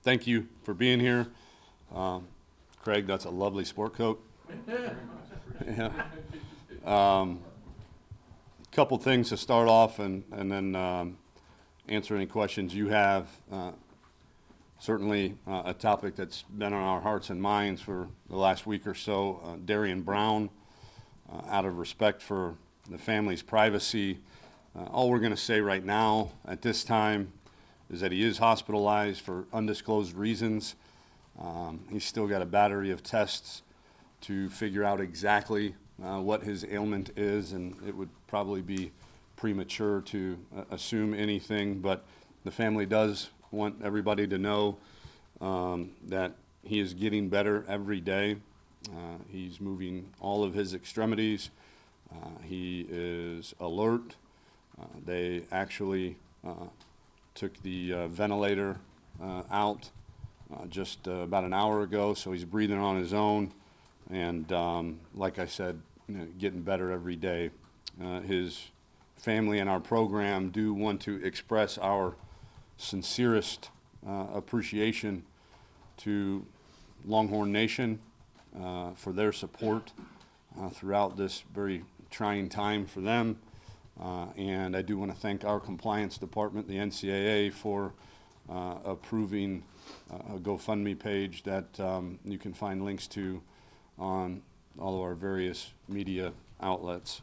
thank you for being here. Craig, that's a lovely sport coat. Yeah. Couple things to start off, and then answer any questions you have. Certainly a topic that's been on our hearts and minds for the last week or so. Darian Brown, out of respect for the family's privacy, all we're going to say right now at this time is that he is hospitalized for undisclosed reasons. He's still got a battery of tests to figure out exactly what his ailment is, and it would probably be premature to assume anything, but the family does want everybody to know that he is getting better every day. He's moving all of his extremities. He is alert. They actually took the ventilator out just about an hour ago, so he's breathing on his own, and like I said, getting better every day. His family and our program do want to express our sincerest appreciation to Longhorn Nation for their support throughout this very trying time for them. And I do want to thank our compliance department, the NCAA, for approving a GoFundMe page that you can find links to on all of our various media outlets.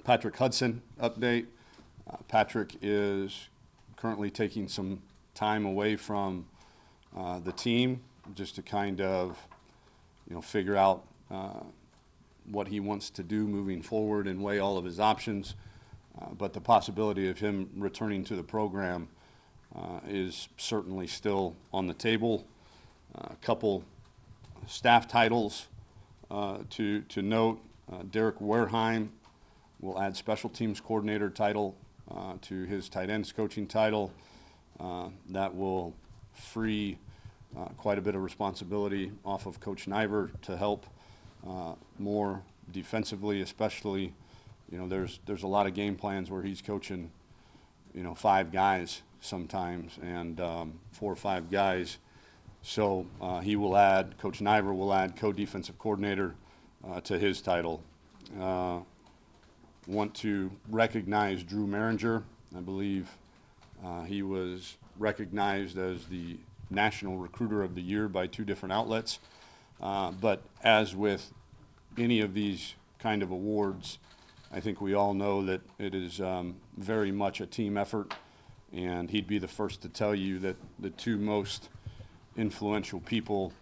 Patrick Hudson update. Patrick is currently taking some time away from the team just to kind of, figure out what he wants to do moving forward and weigh all of his options. But the possibility of him returning to the program is certainly still on the table. A couple staff titles to note. Derek Wareheim will add special teams coordinator title to his tight ends coaching title. That will free quite a bit of responsibility off of Coach Niver to help more defensively, especially. There's a lot of game plans where he's coaching, 5 guys sometimes, and 4 or 5 guys. So he will add, Coach Niver will add co-defensive coordinator to his title. Want to recognize Drew Maringer. I believe he was recognized as the National Recruiter of the Year by 2 different outlets. But as with any of these kind of awards, I think we all know that it is very much a team effort, and he'd be the first to tell you that the 2 most influential people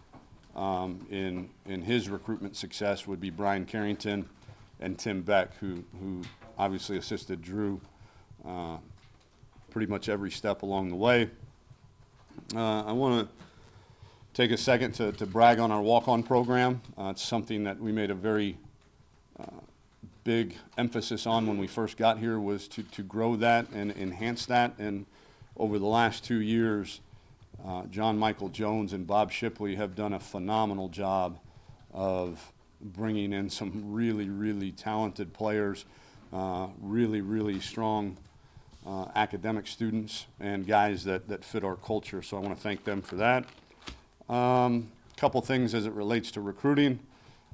in his recruitment success would be Brian Carrington and Tim Beck, who obviously assisted Drew pretty much every step along the way. I want to take a second to brag on our walk-on program. It's something that we made a very big emphasis on when we first got here, was to grow that and enhance that. And over the last 2 years, John Michael Jones and Bob Shipley have done a phenomenal job of bringing in some really, really talented players, really, really strong academic students, and guys that fit our culture. So I want to thank them for that. Couple things as it relates to recruiting.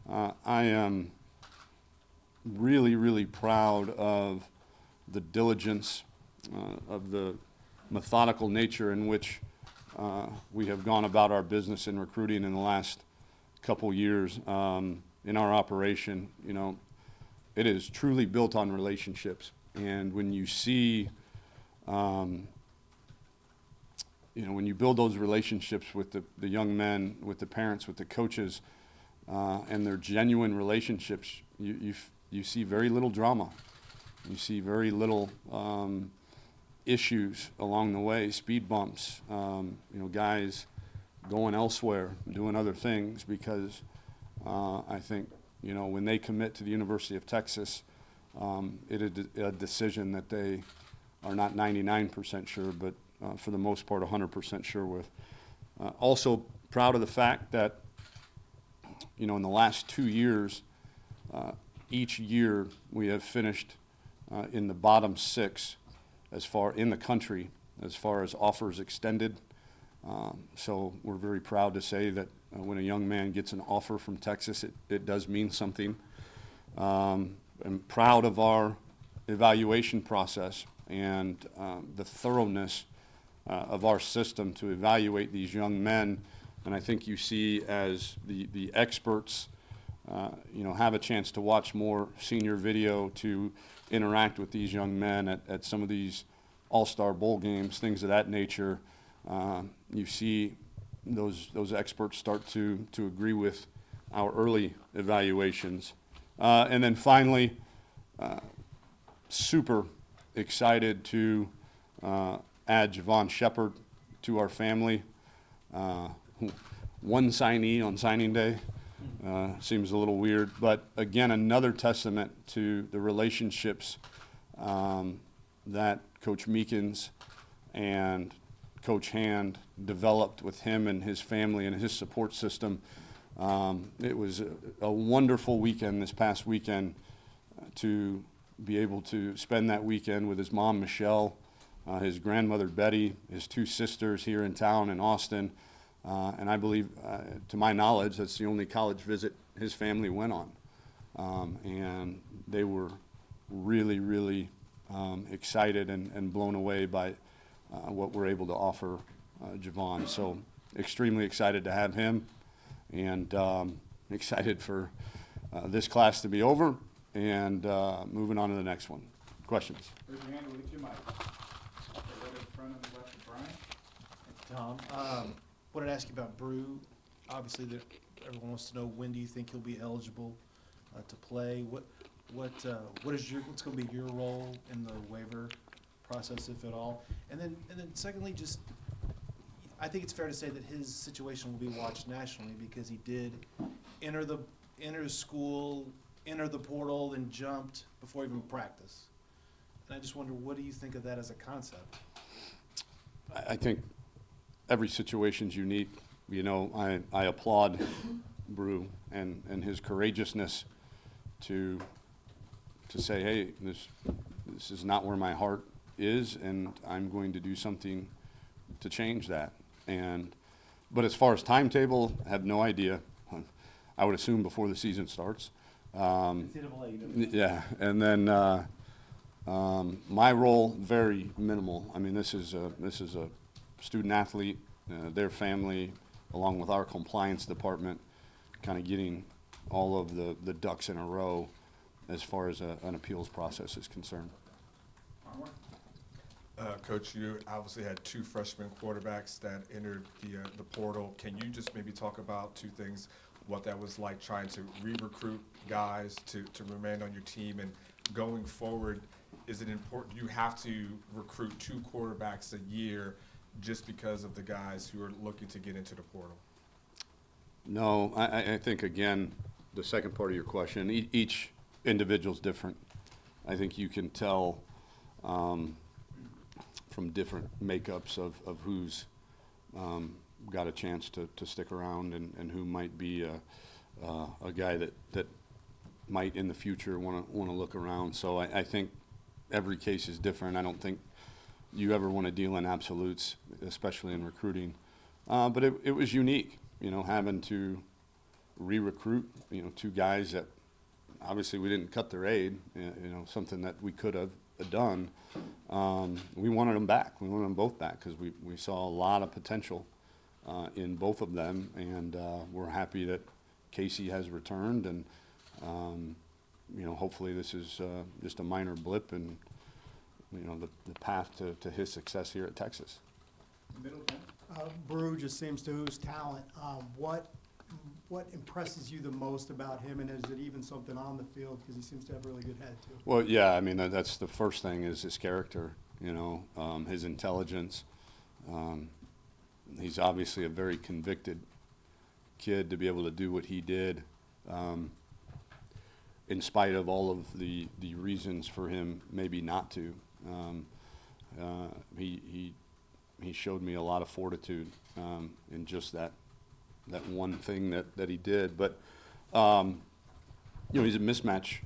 I am really, really proud of the diligence, of the methodical nature in which we have gone about our business in recruiting in the last couple years. In our operation, it is truly built on relationships. And when you see, when you build those relationships with the young men, with the parents, with the coaches, and they're genuine relationships, you see very little drama. You see very little issues along the way, speed bumps, guys going elsewhere, doing other things, because I think, when they commit to the University of Texas, it is a decision that they are not 99% sure, but for the most part 100% sure with. Also proud of the fact that, in the last 2 years, each year we have finished in the bottom 6 as far in the country as far as offers extended. So we're very proud to say that when a young man gets an offer from Texas, it does mean something. I'm proud of our evaluation process and the thoroughness of our system to evaluate these young men. And I think you see as the experts, have a chance to watch more senior video, to interact with these young men at some of these all-star bowl games, things of that nature. You see those experts start to agree with our early evaluations. And then finally, super excited to add Javon Shepard to our family. One signee on signing day seems a little weird, but again, another testament to the relationships that Coach Meekins and Coach Hand developed with him and his family and his support system. It was a wonderful weekend this past weekend to be able to spend that weekend with his mom, Michelle, his grandmother, Betty, his two sisters here in town in Austin. And I believe, to my knowledge, that's the only college visit his family went on. And they were really, really excited and blown away by what we're able to offer Javon. So extremely excited to have him, and excited for this class to be over and moving on to the next one. Questions? Raise your hand, we'll get you a mic. Right in front on the left of Brian. Tom, wanted to ask you about Brew. Obviously, everyone wants to know, when do you think he'll be eligible to play? What's going to be your role in the waiver process, if at all? And then secondly, just I think it's fair to say that his situation will be watched nationally because he did enter school, enter the portal, and jumped before even practice. And I just wonder, what do you think of that as a concept? I think every situation's unique. I applaud Brew and his courageousness to say, hey, this is not where my heart is, and I'm going to do something to change that. But as far as timetable, I have no idea. I would assume before the season starts. Yeah, and then my role, very minimal. I mean, this is a student athlete, their family, along with our compliance department, kind of getting all of the ducks in a row as far as an appeals process is concerned. Coach, you obviously had two freshman quarterbacks that entered the portal. Can you just maybe talk about two things, what that was like trying to re-recruit guys to remain on your team, and going forward, is it important, you have to recruit two quarterbacks a year just because of the guys who are looking to get into the portal? No, I think, again, the second part of your question, each individual's different. I think you can tell from different makeups of who's got a chance to stick around and who might be a guy that might in the future want to look around. So I think every case is different. I don't think you ever want to deal in absolutes, especially in recruiting. But it was unique, having to re-recruit, two guys that obviously we didn't cut their aid, something that we could have done. We wanted them back. We wanted them both back because we saw a lot of potential in both of them, and we're happy that Casey has returned, and hopefully this is just a minor blip in the path to his success here at Texas. Middleton. Brew just seems to ooze talent. What impresses you the most about him, and is it even something on the field, because he seems to have a really good head too? Well, yeah, I mean that's the first thing, is his character, his intelligence. He's obviously a very convicted kid to be able to do what he did, in spite of all of the reasons for him maybe not to. He showed me a lot of fortitude in just that one thing that he did. But he's a mismatch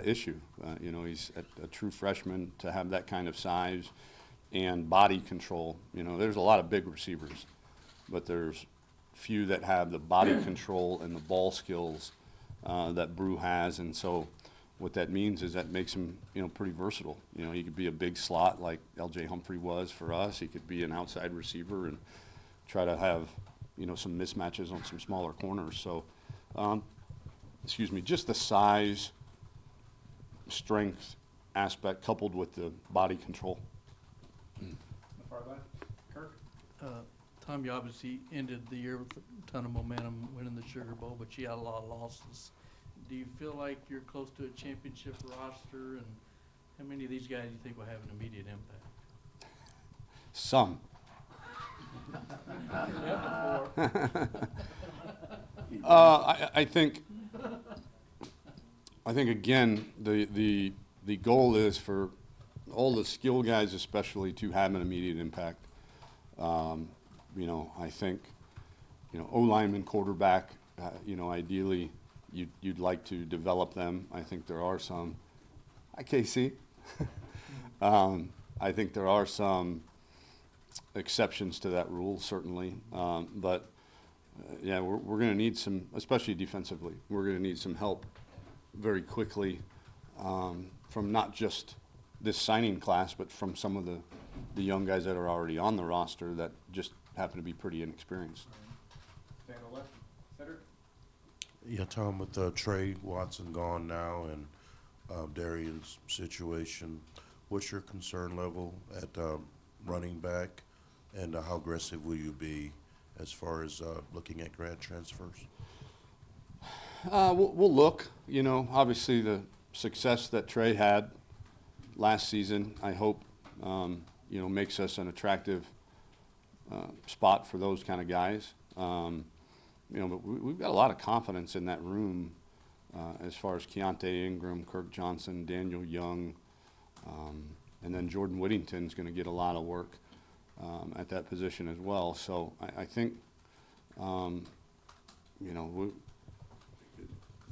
issue. He's a true freshman. To have that kind of size, and body control. You know, there's a lot of big receivers, but there's few that have the body control and the ball skills that Brew has. And so what that means is that makes him, you know, pretty versatile. You know, he could be a big slot like L.J. Humphrey was for us. He could be an outside receiver and try to have, you know, some mismatches on some smaller corners. So, excuse me, just the size, strength aspect coupled with the body control. The far left, Kirk? Tom, you obviously ended the year with a ton of momentum, winning the Sugar Bowl, but you had a lot of losses. Do you feel like you're close to a championship roster, and how many of these guys do you think will have an immediate impact? Some. I think again the goal is for all the skill guys especially to have an immediate impact. You know, I think, you know, O-lineman, quarterback, you know, ideally you'd like to develop them. I think there are some. Hi, Casey. I think there are some exceptions to that rule, certainly. But yeah, we're going to need some, especially defensively, we're going to need some help very quickly from not just this signing class, but from some of the young guys that are already on the roster that just happen to be pretty inexperienced. Stay on the left, Cedric? Yeah, Tom, with Trey Watson gone now and Darian's situation, what's your concern level at running back, and how aggressive will you be as far as looking at grad transfers? We'll look. You know, obviously the success that Trey had last season, I hope, you know, makes us an attractive spot for those kind of guys. You know, but we've got a lot of confidence in that room as far as Keontae Ingram, Kirk Johnson, Daniel Young, and then Jordan Whittington's going to get a lot of work at that position as well. So I think, you know,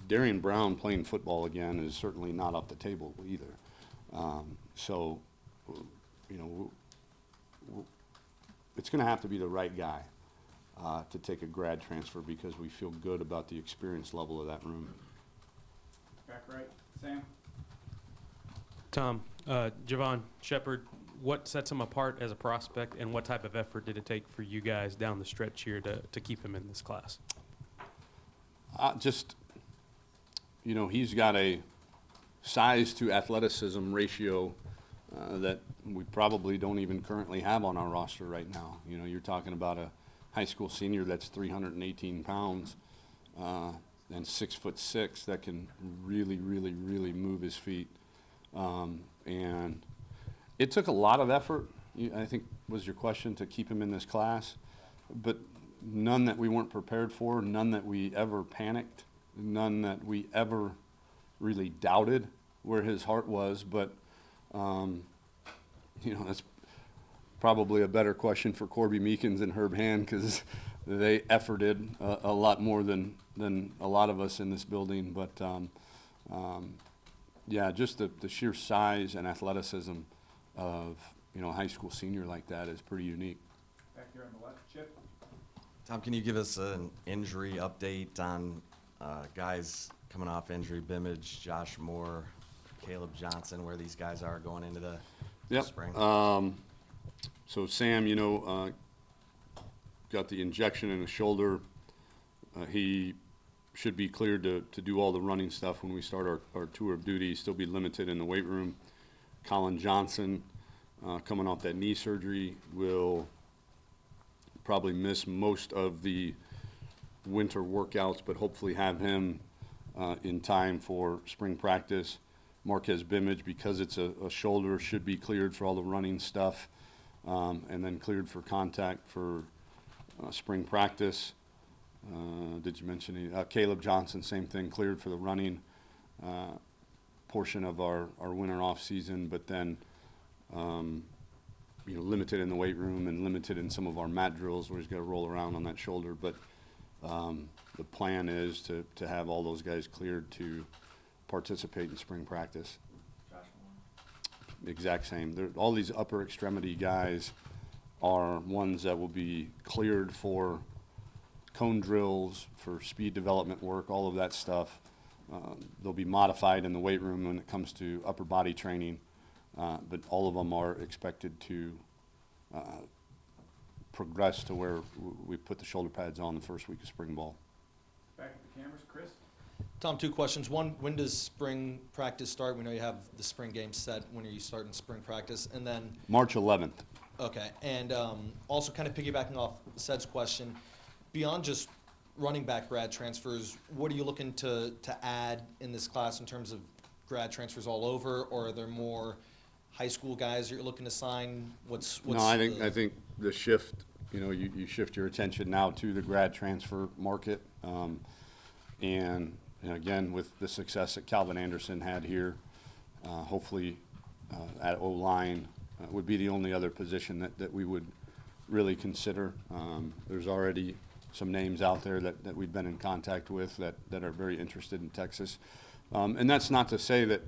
Darian Brown playing football again is certainly not off the table either. So, you know, it's going to have to be the right guy to take a grad transfer because we feel good about the experience level of that room. Back right, Sam? Tom, Javon Shepard, what sets him apart as a prospect, and what type of effort did it take for you guys down the stretch here to keep him in this class? Just, you know, he's got a size to athleticism ratio that we probably don't even currently have on our roster right now. You know, you're talking about a high school senior that's 318 pounds and 6'6" that can really move his feet. And it took a lot of effort, I think was your question, to keep him in this class, but none that we weren't prepared for, none that we ever panicked, none that we ever really doubted where his heart was. But, you know, that's probably a better question for Corby Meekins and Herb Hand, because they efforted a lot more than a lot of us in this building. But, yeah, just the sheer size and athleticism of, you know, a high school senior like that is pretty unique. Back here on the left, Chip? Tom, can you give us an injury update on guys coming off injury, Bimage, Josh Moore, Caleb Johnson, where these guys are going into the spring? So Sam, you know, got the injection in the shoulder. He should be cleared to do all the running stuff when we start our tour of duty. Still be limited in the weight room. Colin Johnson, coming off that knee surgery, will probably miss most of the winter workouts, but hopefully have him in time for spring practice. Marquez Bimage, because it's a shoulder, should be cleared for all the running stuff, and then cleared for contact for spring practice. Did you mention Caleb Johnson, same thing, cleared for the running portion of our winter off season, but then you know, limited in the weight room and limited in some of our mat drills where he's got to roll around on that shoulder. But the plan is to have all those guys cleared to participate in spring practice. Josh exact same. All these upper extremity guys are ones that will be cleared for cone drills, for speed development work, all of that stuff. They'll be modified in the weight room when it comes to upper body training, but all of them are expected to progress to where we put the shoulder pads on the first week of spring ball. Back to the cameras, Chris? Tom, two questions. One, when does spring practice start? We know you have the spring game set. When are you starting spring practice? And then, March 11th. okay, and also kind of piggybacking off Sed's question, beyond just running back grad transfers, what are you looking to add in this class in terms of grad transfers all over, or are there more high school guys you're looking to sign? No, I think the shift, you shift your attention now to the grad transfer market. And again, with the success that Calvin Anderson had here, hopefully at O-line would be the only other position that we would really consider. There's already some names out there that we've been in contact with that are very interested in Texas. And that's not to say that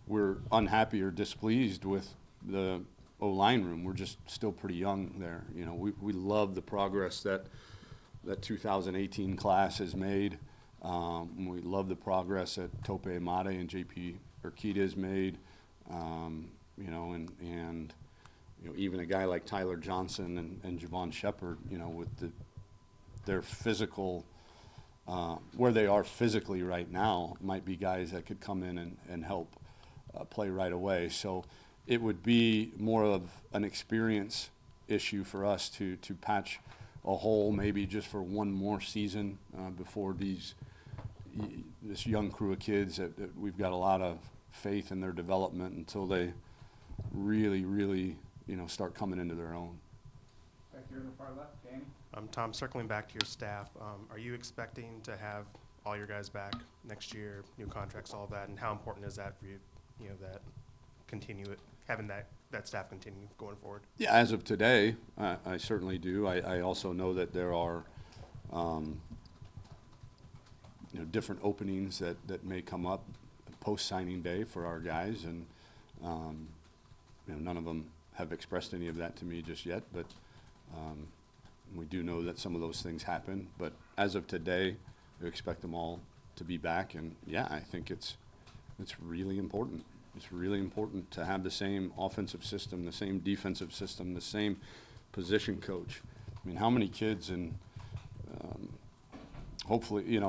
we're unhappy or displeased with the O-line room. We're just still pretty young there. We love the progress that 2018 class has made. We love the progress that Tope Amade and JP Urquidez has made. And even a guy like Tyler Johnson and Javon Shepard, with their physical, where they are physically right now, might be guys that could come in and help play right away. So it would be more of an experience issue for us to patch a hole, maybe just for one more season before this young crew of kids that we've got a lot of faith in their development until they really, really, start coming into their own. Back here on the far left, Danny? Tom, circling back to your staff, are you expecting to have all your guys back next year, new contracts, all that, and how important is that for you, that having that staff continue going forward? Yeah, as of today, I certainly do. I also know that there are different openings that may come up post-signing day for our guys, and none of them have expressed any of that to me just yet, but we do know that some of those things happen. But as of today, we expect them all to be back, and yeah, I think it's really important. It's really important to have the same offensive system, the same defensive system, the same position coach. I mean, how many kids, and hopefully,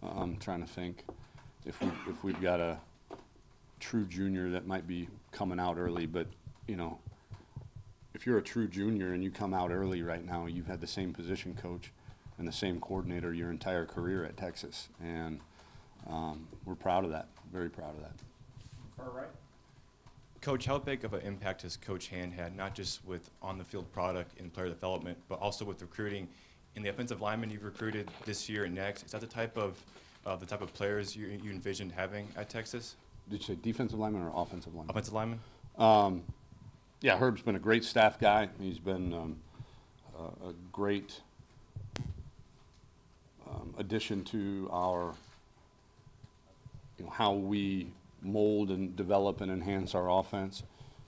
I'm trying to think if we've got a true junior that might be coming out early, but if you're a true junior and you come out early right now, you've had the same position coach and the same coordinator your entire career at Texas, and we're proud of that, very proud of that. Far right? Coach, how big of an impact has Coach Hand had, not just with on-the-field product and player development, but also with recruiting? And the offensive linemen you've recruited this year and next, is that the type of players you envisioned having at Texas? Did you say defensive lineman or offensive lineman? Offensive lineman? Yeah, Herb's been a great staff guy. He's been a great addition to our, how we mold and develop and enhance our offense.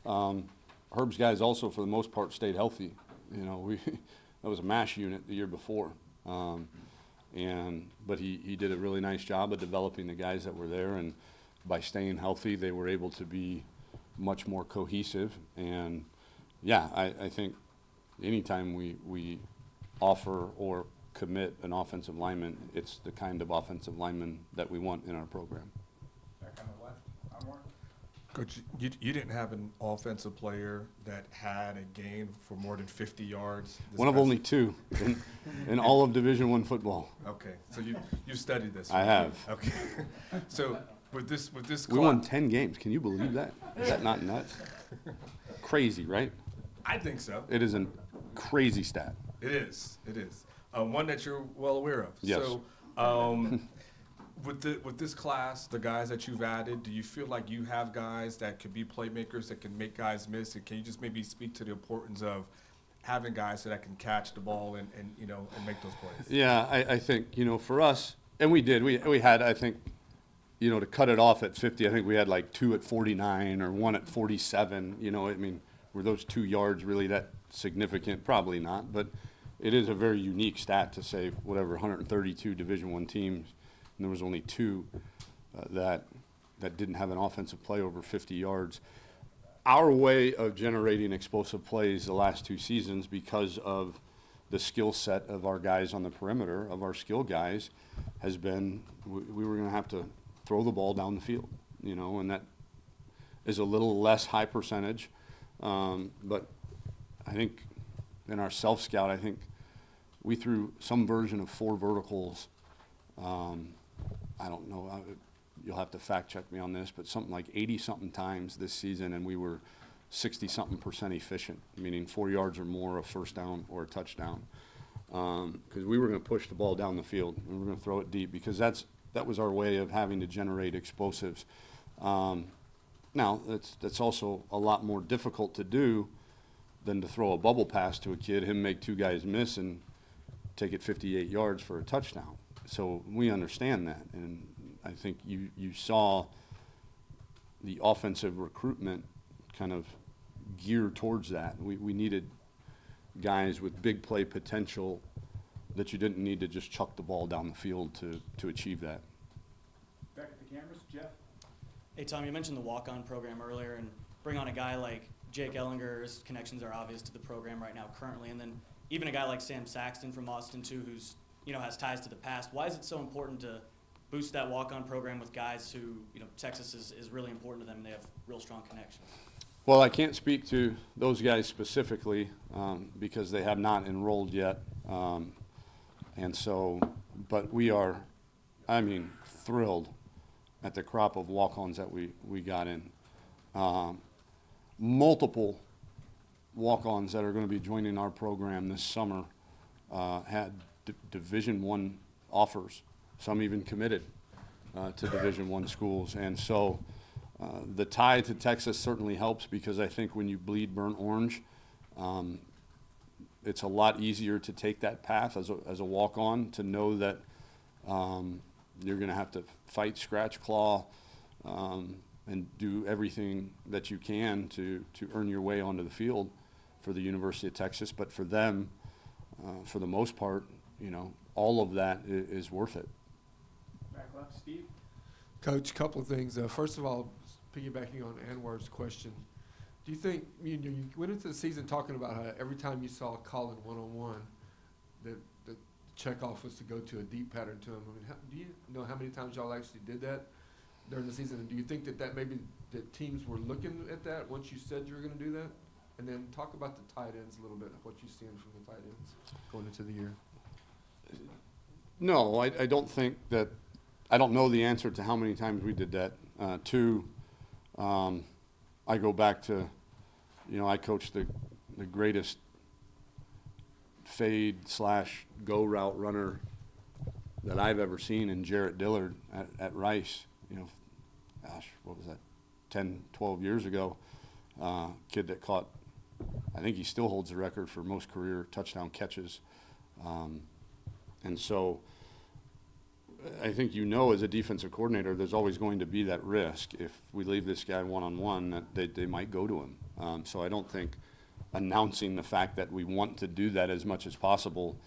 Herb's guys also, for the most part, stayed healthy. That was a MASH unit the year before, but he did a really nice job of developing the guys that were there, and by staying healthy, they were able to be much more cohesive. And yeah, I think anytime we offer or commit an offensive lineman, it's the kind of offensive lineman that we want in our program. Back on the left, Anwar? Coach, you didn't have an offensive player that had a gain for more than 50 yards? One of only two in all of Division I football. Okay, so you studied this. I have. Okay, so with this we won 10 games. Can you believe that? Is that not nuts? Crazy, right? I think so. It is a crazy stat. It is. It is. One that you're well aware of. Yes. So, with this class, the guys that you've added, do you feel like you have guys that could be playmakers that can make guys miss? And can you just maybe speak to the importance of having guys that can catch the ball and make those plays? Yeah, I think for us, and we did. We had, I think, you know, to cut it off at 50, I think we had like 2 at 49 or 1 at 47, you know, I mean, were those 2 yards really that significant? Probably not, but it is a very unique stat to say whatever 132 Division I teams, and there was only 2 that didn't have an offensive play over 50 yards. Our way of generating explosive plays the last 2 seasons, because of the skill set of our guys on the perimeter, of our skill guys, has been we were going to have to throw the ball down the field, you know, and that is a little less high percentage. But I think in our self-scout, I think we threw some version of 4 verticals. I don't know. You'll have to fact check me on this, but something like 80-something times this season, and we were 60-something% efficient, meaning 4 yards or more, a first down or a touchdown. Because we were going to push the ball down the field, and we were going to throw it deep, because that was our way of having to generate explosives. Now, that's also a lot more difficult to do than to throw a bubble pass to a kid, him make 2 guys miss, and take it 58 yards for a touchdown. So we understand that, and I think you saw the offensive recruitment kind of geared towards that. We needed guys with big play potential that you didn't need to just chuck the ball down the field to achieve that. Back at the cameras, Jeff? Hey, Tom, you mentioned the walk-on program earlier, and bring on a guy like Jake Ellinger's connections are obvious to the program right now currently, and then even a guy like Sam Saxton from Austin, too, who's, you know, has ties to the past. Why is it so important to boost that walk-on program with guys who, you know, Texas is really important to them, and they have real strong connections? Well, I can't speak to those guys specifically because they have not enrolled yet. And so, but we are, I mean, thrilled at the crop of walk-ons that we got in. Multiple walk-ons that are going to be joining our program this summer had Division I offers, some even committed to Division I schools. And so the tie to Texas certainly helps, because I think when you bleed burnt orange, it's a lot easier to take that path as a walk-on, to know that you're going to have to fight, scratch, claw, and do everything that you can to earn your way onto the field for the University of Texas. But for them, for the most part, you know, all of that is worth it. Back left, Steve? Coach, a couple of things. First of all, piggybacking on Anwar's question, do you think you went into the season talking about how every time you saw Colin one-on-one, the checkoff was to go to a deep pattern to him? I mean, do you know how many times y'all actually did that during the season? And do you think that maybe that teams were looking at that once you said you were going to do that? And then talk about the tight ends a little bit, what you're seeing from the tight ends going into the year. No, I don't think that. I don't know the answer to how many times we did that. Two, I go back to, you know, I coached the greatest fade / go route runner that I've ever seen in Jarrett Dillard at Rice. You know, gosh, what was that, 10, 12 years ago? Kid that caught, I think he still holds the record for most career touchdown catches. And so I think, you know, as a defensive coordinator, there's always going to be that risk. If we leave this guy one-on-one, that they might go to him. So I don't think announcing the fact that we want to do that as much as possible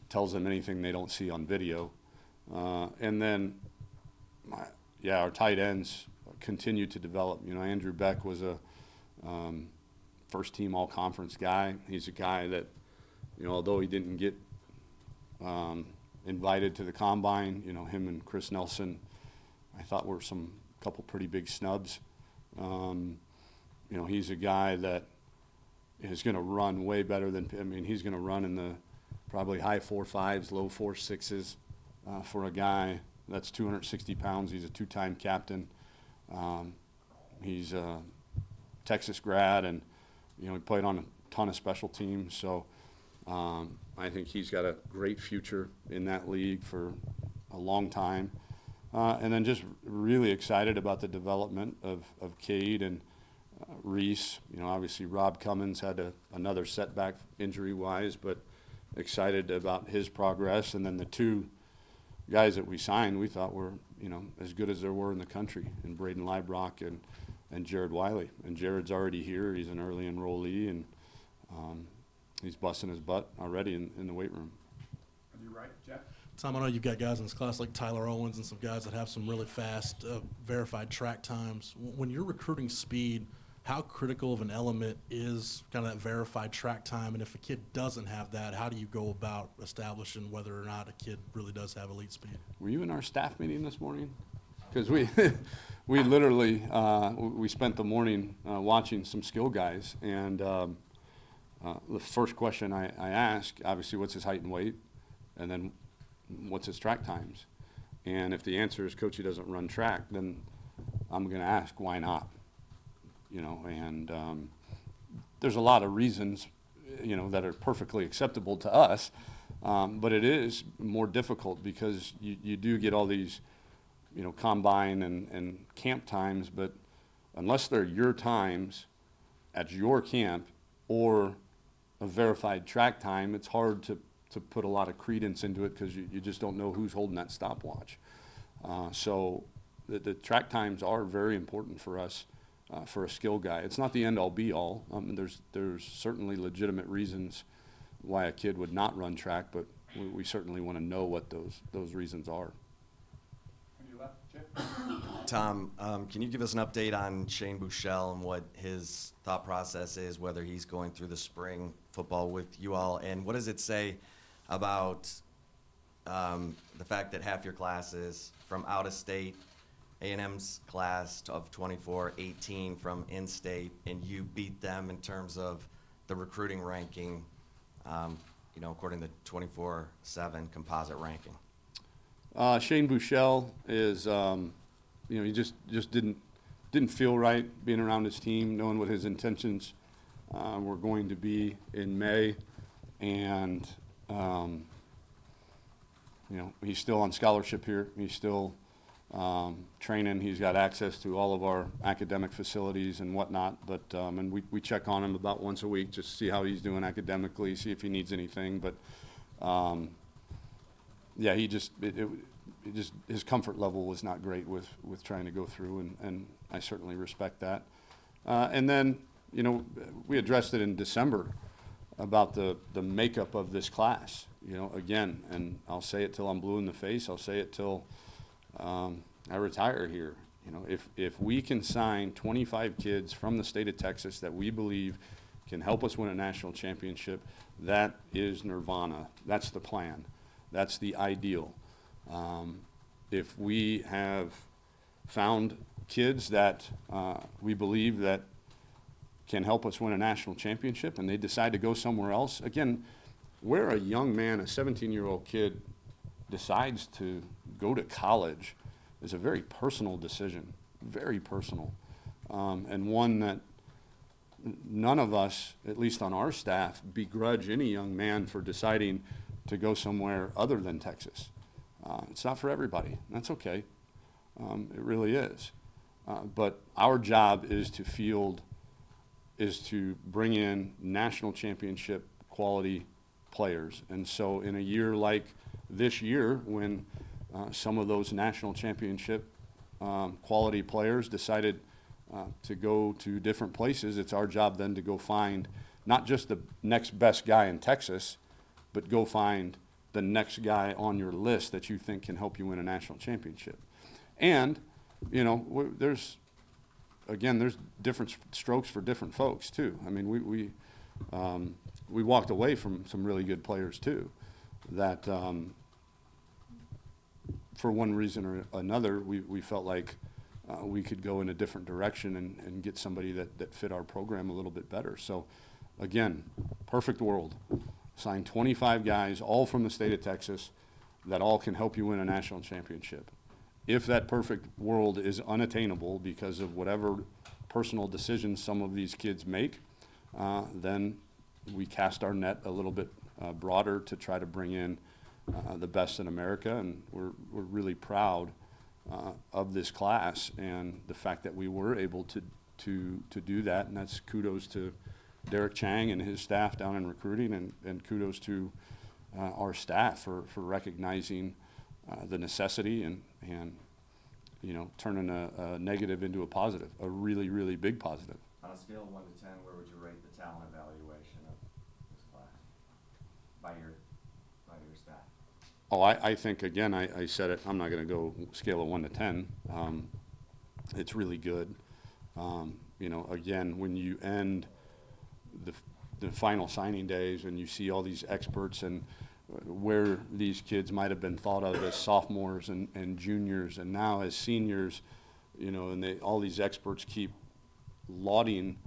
tells them anything they don't see on video. And then, yeah, our tight ends continue to develop. You know, Andrew Beck was a first-team all-conference guy. He's a guy that, you know, although he didn't get invited to the combine, you know, him and Chris Nelson, I thought were couple pretty big snubs. You know, he's a guy that is going to run way better than, I mean, he's going to run in the probably high 4.5s, low 4.6s for a guy that's 260 pounds. He's a 2-time captain. He's a Texas grad, and, you know, he played on a ton of special teams. So I think he's got a great future in that league for a long time. And then just really excited about the development of Cade and Reese. You know, obviously Rob Cummins had another setback injury-wise, but excited about his progress. And then the 2 guys that we signed, we thought were, you know, as good as there were in the country, in Braden Liebrock and Jared Wiley. And Jared's already here. He's an early enrollee, and he's busting his butt already in the weight room. On your right, Jeff? Tom, I know you've got guys in this class like Tyler Owens and some guys that have some really fast, verified track times. When you're recruiting speed, how critical of an element is kind of that verified track time? And if a kid doesn't have that, how do you go about establishing whether or not a kid really does have elite speed? Were you in our staff meeting this morning? Because we literally, we spent the morning watching some skill guys, and the first question I ask, obviously, what's his height and weight, and then what's his track times? And if the answer is, Coach, he doesn't run track, then I'm going to ask, why not? You know, and there's a lot of reasons, you know, that are perfectly acceptable to us, but it is more difficult because you do get all these, you know, combine and camp times, but unless they're your times at your camp or a verified track time, it's hard to put a lot of credence into it because you just don't know who's holding that stopwatch. So the track times are very important for us. For a skill guy, it's not the end-all be-all. There's certainly legitimate reasons why a kid would not run track, but we certainly want to know what those reasons are. On your left, Chip? Tom, can you give us an update on Shane Buechele and what his thought process is, whether he's going through the spring football with you all, and what does it say about the fact that half your class is from out of state, A&M's class of 24, 18 from in-state, and you beat them in terms of the recruiting ranking, you know, according to 24/7 composite ranking? Shane Buechele is, you know, he just didn't feel right being around his team, knowing what his intentions were going to be in May, and you know, he's still on scholarship here. He's still training. He's got access to all of our academic facilities and whatnot, but and we check on him about once a week just to see how he's doing academically, see if he needs anything. But yeah, he just his comfort level was not great with trying to go through, and I certainly respect that. And then, you know, we addressed it in December about the makeup of this class. You know, again, and I'll say it till I'm blue in the face. I'll say it till I retire here. You know, if we can sign 25 kids from the state of Texas that we believe can help us win a national championship, that is nirvana. That's the plan. That's the ideal. If we have found kids that we believe that can help us win a national championship and they decide to go somewhere else, again, where a young man, a 17-year-old kid, decides to go to college is a very personal decision, very personal, and one that none of us, at least on our staff, begrudge any young man for deciding to go somewhere other than Texas. It's not for everybody. That's okay. It really is. But our job is to bring in national championship quality players. And so in a year like this year, when some of those national championship quality players decided to go to different places, it's our job then to go find not just the next best guy in Texas, but go find the next guy on your list that you think can help you win a national championship. And, you know, there's different strokes for different folks too. I mean, we walked away from some really good players too, that for one reason or another, we felt like we could go in a different direction and get somebody that fit our program a little bit better. So again, perfect world. Sign 25 guys, all from the state of Texas, that all can help you win a national championship. If that perfect world is unattainable because of whatever personal decisions some of these kids make, then we cast our net a little bit broader to try to bring in the best in America, and we're really proud of this class and the fact that we were able to do that, and that's kudos to Derek Chang and his staff down in recruiting, and kudos to our staff for recognizing the necessity and turning a negative into a positive, a really, really big positive. On a scale of 1 to 10, where would you rate the talent evaluation of this class by your staff? Oh, I think, again, I said it, I'm not going to go scale of 1 to 10. It's really good. Again, when you end the final signing days and you see all these experts and where these kids might have been thought of as sophomores and juniors and now as seniors, and all these experts keep lauding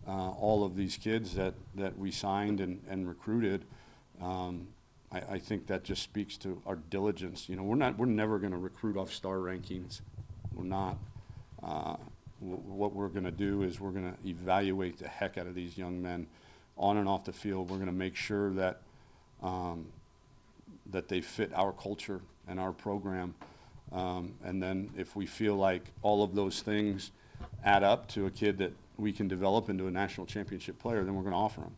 all of these kids that we signed and recruited. I think that just speaks to our diligence. We're never going to recruit off star rankings. We're not. What we're going to do is we're going to evaluate the heck out of these young men on and off the field. We're going to make sure that that they fit our culture and our program. And then if we feel like all of those things add up to a kid that we can develop into a national championship player, then we're going to offer them.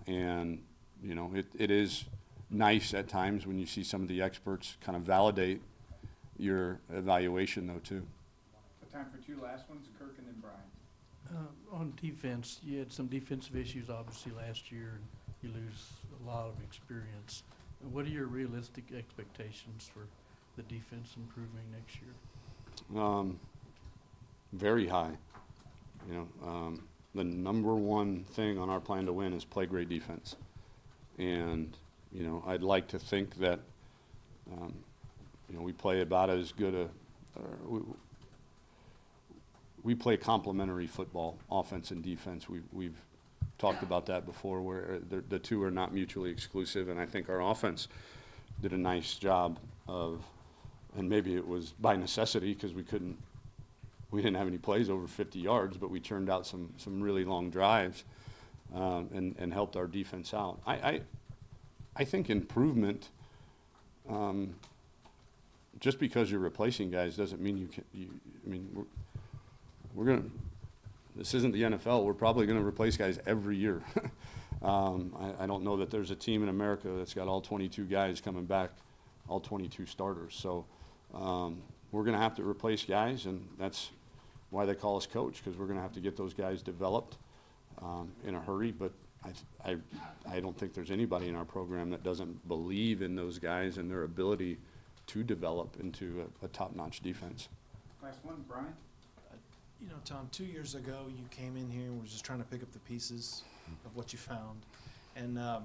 And it is nice at times when you see some of the experts kind of validate your evaluation, though, too. Time for 2 last ones, Kirk and then Brian. On defense, you had some defensive issues obviously last year, and you lose a lot of experience. What are your realistic expectations for the defense improving next year? Very high. The number one thing on our plan to win is play great defense. And, I'd like to think that, we play about as good we play complementary football, offense and defense. We've talked about that before, where the two are not mutually exclusive, and I think our offense did a nice job of, and maybe it was by necessity because we didn't have any plays over 50 yards, but we turned out some really long drives and helped our defense out. I think improvement, just because you're replacing guys doesn't mean this isn't the NFL. We're probably going to replace guys every year. I don't know that there's a team in America that's got all 22 guys coming back, all 22 starters. So we're going to have to replace guys, and that's why they call us coach, because we're going to have to get those guys developed in a hurry. But I don't think there's anybody in our program that doesn't believe in those guys and their ability to develop into a top-notch defense. Last one, Brian. Tom, 2 years ago, you came in here and were just trying to pick up the pieces of what you found. And now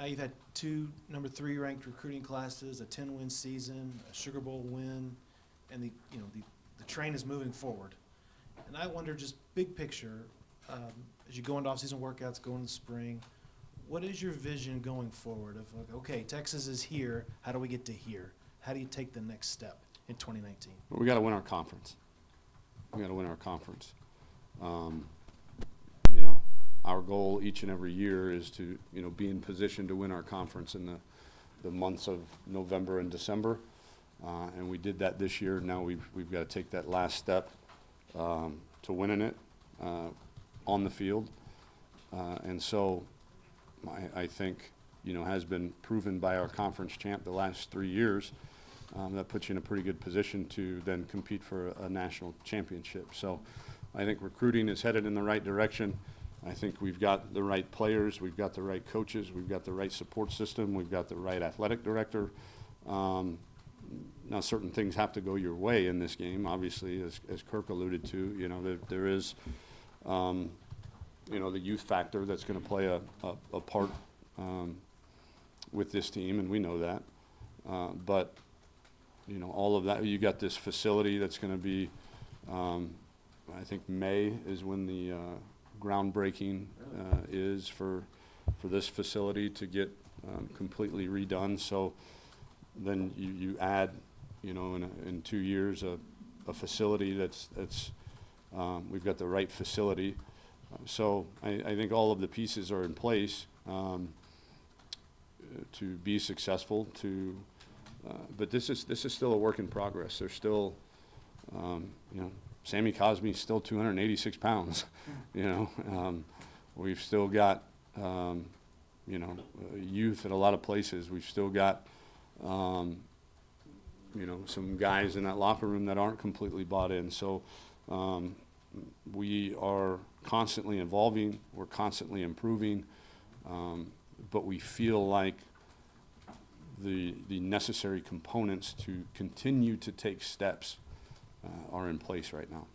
you've had 2 number 3 ranked recruiting classes, a 10-win season, a Sugar Bowl win, and the train is moving forward. And I wonder, just big picture, as you go into off-season workouts, go into spring, what is your vision going forward of, like, okay, Texas is here, how do we get to here? How do you take the next step in 2019? Well, we got to win our conference. We got to win our conference. Our goal each and every year is to, be in position to win our conference in the months of November and December. And we did that this year. Now we've got to take that last step to winning it on the field. And so I think, has been proven by our conference champ the last 3 years. That puts you in a pretty good position to then compete for a national championship. So I think recruiting is headed in the right direction. I think we've got the right players, we've got the right coaches, we've got the right support system, we've got the right athletic director. Now certain things have to go your way in this game, obviously, as Kirk alluded to. There is, the youth factor that's going to play a part with this team, and we know that. But all of that, you got this facility that's going to be, I think May is when the groundbreaking is for this facility to get completely redone. So then you add, in 2 years a facility that's we've got the right facility. So I think all of the pieces are in place to be successful. But this is still a work in progress. There's still, Sammy Cosme's still 286 pounds. We've still got, youth at a lot of places. We've still got, you know, some guys in that locker room that aren't completely bought in. So we are constantly evolving, we're constantly improving, but we feel like the necessary components to continue to take steps are in place right now.